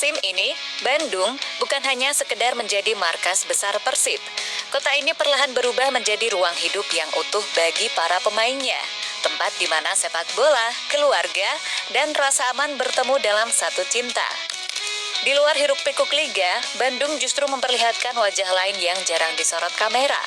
musim ini, Bandung bukan hanya sekedar menjadi markas besar Persib. Kota ini perlahan berubah menjadi ruang hidup yang utuh bagi para pemainnya. Tempat di mana sepak bola, keluarga, dan rasa aman bertemu dalam satu cinta. Di luar hiruk-pikuk liga, Bandung justru memperlihatkan wajah lain yang jarang disorot kamera.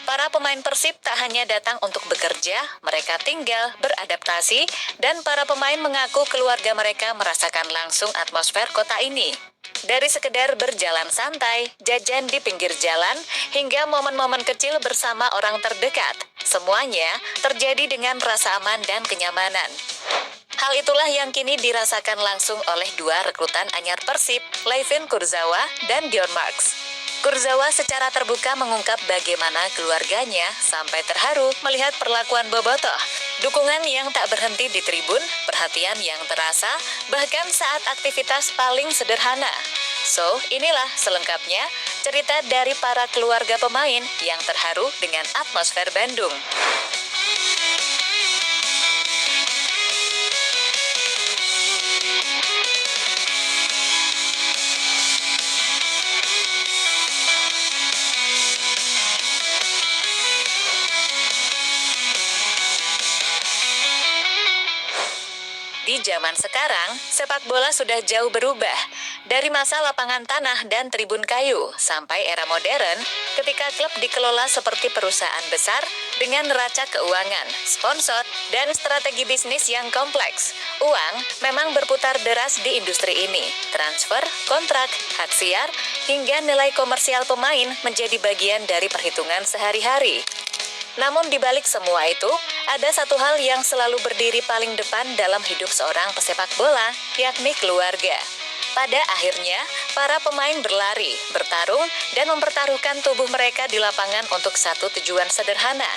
Para pemain Persib tak hanya datang untuk bekerja, mereka tinggal, beradaptasi, dan para pemain mengaku keluarga mereka merasakan langsung atmosfer kota ini. Dari sekedar berjalan santai, jajan di pinggir jalan, hingga momen-momen kecil bersama orang terdekat, semuanya terjadi dengan rasa aman dan kenyamanan. Hal itulah yang kini dirasakan langsung oleh dua rekrutan anyar Persib, Levin Kurzawa dan Dion Marks. Kurzawa secara terbuka mengungkap bagaimana keluarganya sampai terharu melihat perlakuan bobotoh, dukungan yang tak berhenti di tribun, perhatian yang terasa, bahkan saat aktivitas paling sederhana. So, inilah selengkapnya cerita dari para keluarga pemain yang terharu dengan atmosfer Bandung. Di zaman sekarang, sepak bola sudah jauh berubah. Dari masa lapangan tanah dan tribun kayu, sampai era modern, ketika klub dikelola seperti perusahaan besar dengan neraca keuangan, sponsor, dan strategi bisnis yang kompleks. Uang memang berputar deras di industri ini. Transfer, kontrak, hak siar, hingga nilai komersial pemain menjadi bagian dari perhitungan sehari-hari. Namun di balik semua itu, ada satu hal yang selalu berdiri paling depan dalam hidup seorang pesepak bola, yakni keluarga. Pada akhirnya, para pemain berlari, bertarung, dan mempertaruhkan tubuh mereka di lapangan untuk satu tujuan sederhana,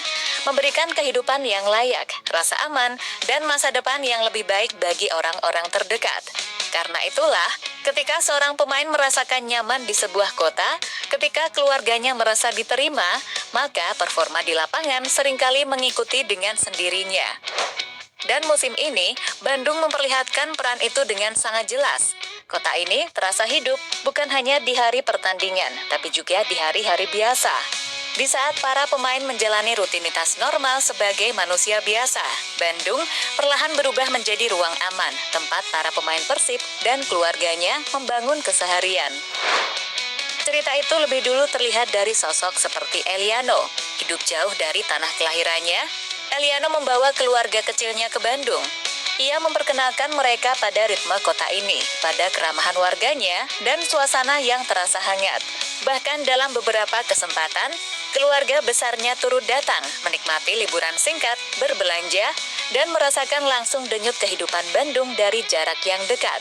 memberikan kehidupan yang layak, rasa aman, dan masa depan yang lebih baik bagi orang-orang terdekat. Karena itulah, ketika seorang pemain merasakan nyaman di sebuah kota, ketika keluarganya merasa diterima, maka performa di lapangan seringkali mengikuti dengan sendirinya. Dan musim ini, Bandung memperlihatkan peran itu dengan sangat jelas. Kota ini terasa hidup bukan hanya di hari pertandingan, tapi juga di hari-hari biasa. Di saat para pemain menjalani rutinitas normal sebagai manusia biasa, Bandung perlahan berubah menjadi ruang aman, tempat para pemain Persib dan keluarganya membangun keseharian. Cerita itu lebih dulu terlihat dari sosok seperti Eliano. Hidup jauh dari tanah kelahirannya, Eliano membawa keluarga kecilnya ke Bandung. Ia memperkenalkan mereka pada ritme kota ini, pada keramahan warganya, dan suasana yang terasa hangat. Bahkan dalam beberapa kesempatan, keluarga besarnya turut datang, menikmati liburan singkat, berbelanja, dan merasakan langsung denyut kehidupan Bandung dari jarak yang dekat.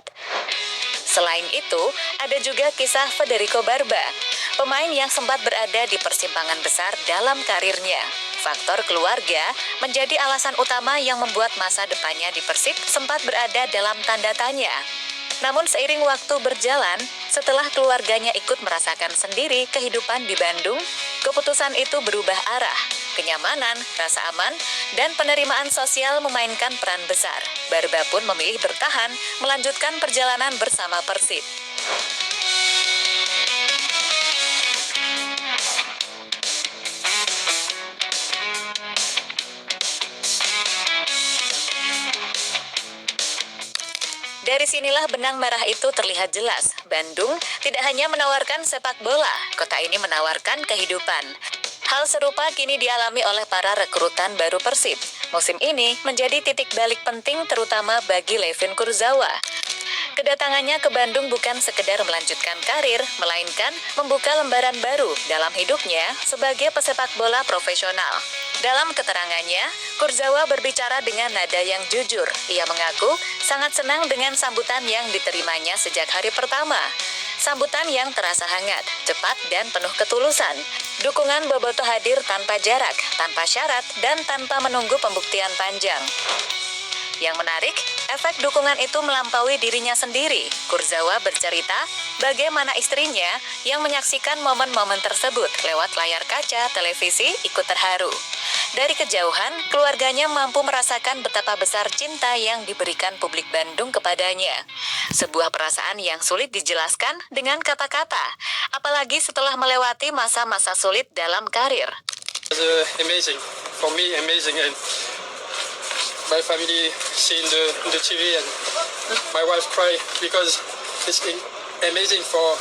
Selain itu, ada juga kisah Federico Barba, pemain yang sempat berada di persimpangan besar dalam karirnya. Faktor keluarga menjadi alasan utama yang membuat masa depannya di Persib sempat berada dalam tanda tanya. Namun seiring waktu berjalan, setelah keluarganya ikut merasakan sendiri kehidupan di Bandung, keputusan itu berubah arah. Kenyamanan, rasa aman, dan penerimaan sosial memainkan peran besar. Barba pun memilih bertahan, melanjutkan perjalanan bersama Persib. Dari sinilah benang merah itu terlihat jelas. Bandung tidak hanya menawarkan sepak bola, kota ini menawarkan kehidupan. Hal serupa kini dialami oleh para rekrutan baru Persib. Musim ini menjadi titik balik penting terutama bagi Levin Kurzawa. Kedatangannya ke Bandung bukan sekedar melanjutkan karir, melainkan membuka lembaran baru dalam hidupnya sebagai pesepak bola profesional. Dalam keterangannya, Kurzawa berbicara dengan nada yang jujur. Ia mengaku sangat senang dengan sambutan yang diterimanya sejak hari pertama. Sambutan yang terasa hangat, cepat, dan penuh ketulusan. Dukungan bobotoh hadir tanpa jarak, tanpa syarat, dan tanpa menunggu pembuktian panjang. Yang menarik, efek dukungan itu melampaui dirinya sendiri. Kurzawa bercerita bagaimana istrinya yang menyaksikan momen-momen tersebut lewat layar kaca televisi ikut terharu. Dari kejauhan, keluarganya mampu merasakan betapa besar cinta yang diberikan publik Bandung kepadanya. Sebuah perasaan yang sulit dijelaskan dengan kata-kata, apalagi setelah melewati masa-masa sulit dalam karir. Amazing. For me, amazing. And my family seeing the TV and my wife cry because it's amazing for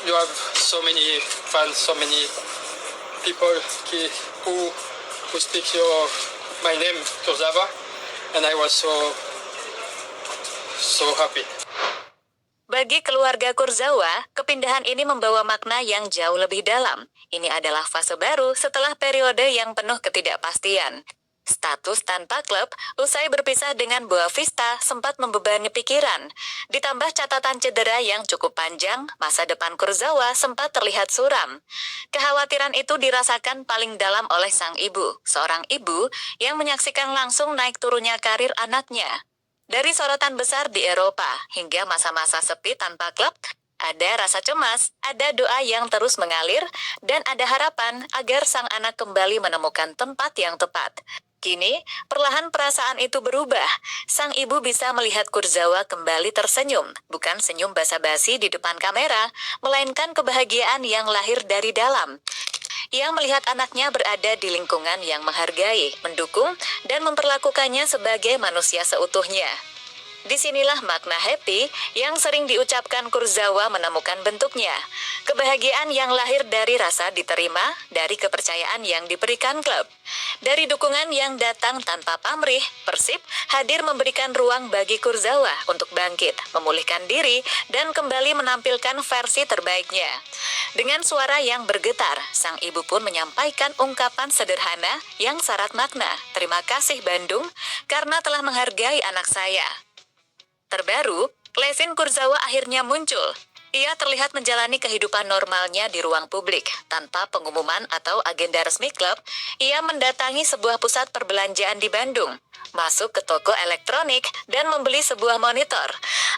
you have so many fans, so many people who speak my name, Kurzawa, and I was so happy. Bagi keluarga Kurzawa, kepindahan ini membawa makna yang jauh lebih dalam. Ini adalah fase baru setelah periode yang penuh ketidakpastian. Status tanpa klub, usai berpisah dengan Boavista sempat membebani pikiran. Ditambah catatan cedera yang cukup panjang, masa depan Kurzawa sempat terlihat suram. Kekhawatiran itu dirasakan paling dalam oleh sang ibu, seorang ibu yang menyaksikan langsung naik turunnya karir anaknya. Dari sorotan besar di Eropa hingga masa-masa sepi tanpa klub, ada rasa cemas, ada doa yang terus mengalir, dan ada harapan agar sang anak kembali menemukan tempat yang tepat. Kini, perlahan perasaan itu berubah. Sang ibu bisa melihat Kurzawa kembali tersenyum, bukan senyum basa-basi di depan kamera, melainkan kebahagiaan yang lahir dari dalam. Ia melihat anaknya berada di lingkungan yang menghargai, mendukung, dan memperlakukannya sebagai manusia seutuhnya. Disinilah makna happy yang sering diucapkan Kurzawa menemukan bentuknya. Kebahagiaan yang lahir dari rasa diterima, dari kepercayaan yang diberikan klub. Dari dukungan yang datang tanpa pamrih, Persib hadir memberikan ruang bagi Kurzawa untuk bangkit, memulihkan diri, dan kembali menampilkan versi terbaiknya. Dengan suara yang bergetar, sang ibu pun menyampaikan ungkapan sederhana yang syarat makna. Terima kasih Bandung, karena telah menghargai anak saya. Terbaru, Levin Kurzawa akhirnya muncul. Ia terlihat menjalani kehidupan normalnya di ruang publik. Tanpa pengumuman atau agenda resmi klub, ia mendatangi sebuah pusat perbelanjaan di Bandung, masuk ke toko elektronik, dan membeli sebuah monitor.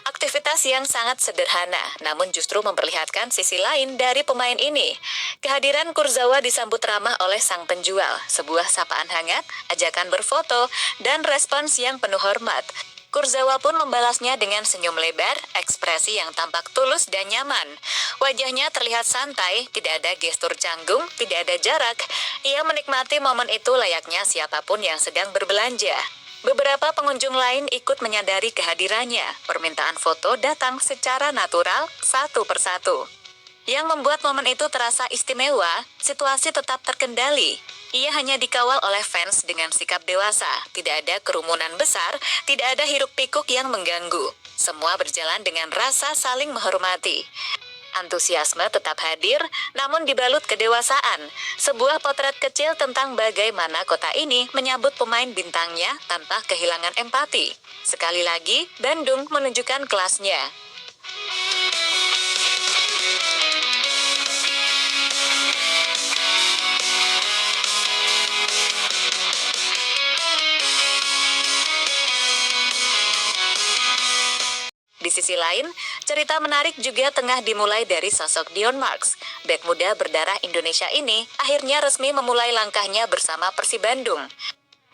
Aktivitas yang sangat sederhana, namun justru memperlihatkan sisi lain dari pemain ini. Kehadiran Kurzawa disambut ramah oleh sang penjual, sebuah sapaan hangat, ajakan berfoto, dan respons yang penuh hormat. Kurzawa pun membalasnya dengan senyum lebar, ekspresi yang tampak tulus dan nyaman. Wajahnya terlihat santai, tidak ada gestur canggung, tidak ada jarak. Ia menikmati momen itu layaknya siapapun yang sedang berbelanja. Beberapa pengunjung lain ikut menyadari kehadirannya. Permintaan foto datang secara natural, satu persatu. Yang membuat momen itu terasa istimewa, situasi tetap terkendali. Ia hanya dikawal oleh fans dengan sikap dewasa. Tidak ada kerumunan besar, tidak ada hiruk-pikuk yang mengganggu. Semua berjalan dengan rasa saling menghormati. Antusiasme tetap hadir, namun dibalut kedewasaan. Sebuah potret kecil tentang bagaimana kota ini menyambut pemain bintangnya tanpa kehilangan empati. Sekali lagi, Bandung menunjukkan kelasnya. Di sisi lain, cerita menarik juga tengah dimulai dari sosok Dion Marks. Bek muda berdarah Indonesia ini akhirnya resmi memulai langkahnya bersama Persib Bandung.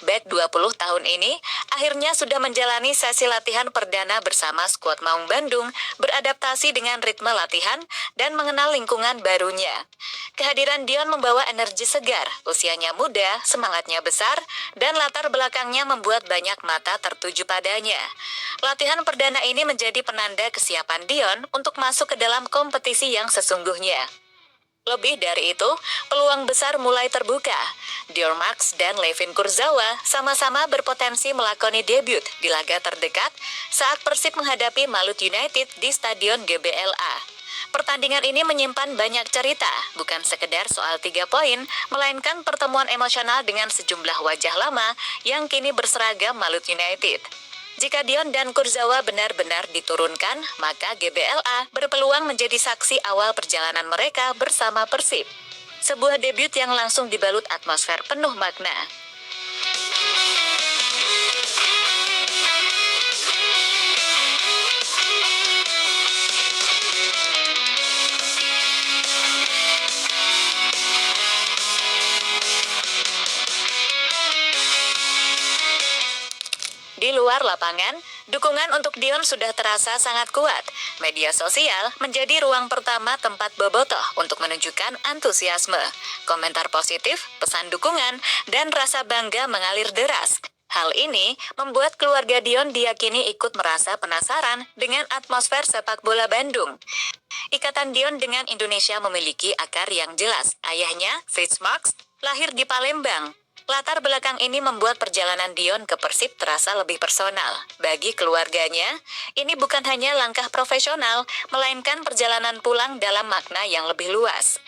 Bek 20 tahun ini akhirnya sudah menjalani sesi latihan perdana bersama skuad Maung Bandung, beradaptasi dengan ritme latihan dan mengenal lingkungan barunya. Kehadiran Dion membawa energi segar, usianya muda, semangatnya besar, dan latar belakangnya membuat banyak mata tertuju padanya. Latihan perdana ini menjadi penanda kesiapan Dion untuk masuk ke dalam kompetisi yang sesungguhnya. Lebih dari itu, peluang besar mulai terbuka. Dion Marks dan Levin Kurzawa sama-sama berpotensi melakoni debut di laga terdekat saat Persib menghadapi Malut United di Stadion GBLA. Pertandingan ini menyimpan banyak cerita, bukan sekedar soal 3 poin, melainkan pertemuan emosional dengan sejumlah wajah lama yang kini berseragam Malut United. Jika Dion dan Kurzawa benar-benar diturunkan, maka GBLA berpeluang menjadi saksi awal perjalanan mereka bersama Persib. Sebuah debut yang langsung dibalut atmosfer penuh makna. luar lapangan, dukungan untuk Dion sudah terasa sangat kuat. Media sosial menjadi ruang pertama tempat bobotoh untuk menunjukkan antusiasme. Komentar positif, pesan dukungan, dan rasa bangga mengalir deras. Hal ini membuat keluarga Dion diyakini ikut merasa penasaran dengan atmosfer sepak bola Bandung. Ikatan Dion dengan Indonesia memiliki akar yang jelas. Ayahnya, Fritz Marx, lahir di Palembang. Latar belakang ini membuat perjalanan Dion ke Persib terasa lebih personal. Bagi keluarganya, ini bukan hanya langkah profesional, melainkan perjalanan pulang dalam makna yang lebih luas.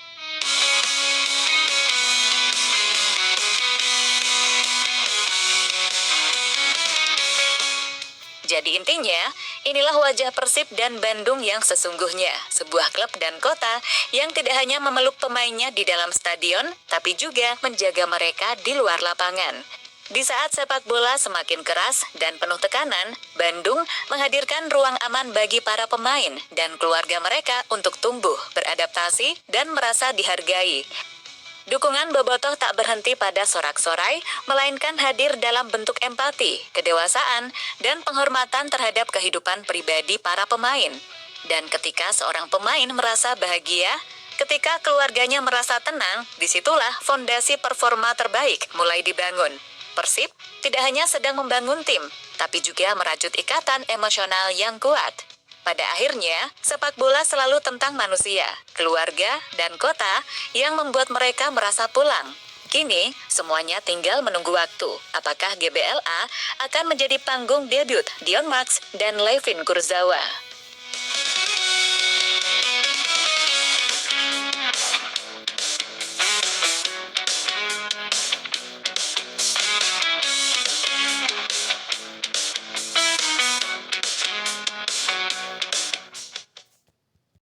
Jadi intinya, inilah wajah Persib dan Bandung yang sesungguhnya. Sebuah klub dan kota yang tidak hanya memeluk pemainnya di dalam stadion, tapi juga menjaga mereka di luar lapangan. Di saat sepak bola semakin keras dan penuh tekanan, Bandung menghadirkan ruang aman bagi para pemain dan keluarga mereka untuk tumbuh, beradaptasi, dan merasa dihargai. Dukungan bobotoh tak berhenti pada sorak-sorai, melainkan hadir dalam bentuk empati, kedewasaan, dan penghormatan terhadap kehidupan pribadi para pemain. Dan ketika seorang pemain merasa bahagia, ketika keluarganya merasa tenang, disitulah fondasi performa terbaik mulai dibangun. Persib tidak hanya sedang membangun tim, tapi juga merajut ikatan emosional yang kuat. Pada akhirnya, sepak bola selalu tentang manusia, keluarga, dan kota yang membuat mereka merasa pulang. Kini, semuanya tinggal menunggu waktu. Apakah GBLA akan menjadi panggung debut Dion Max dan Levin Kurzawa?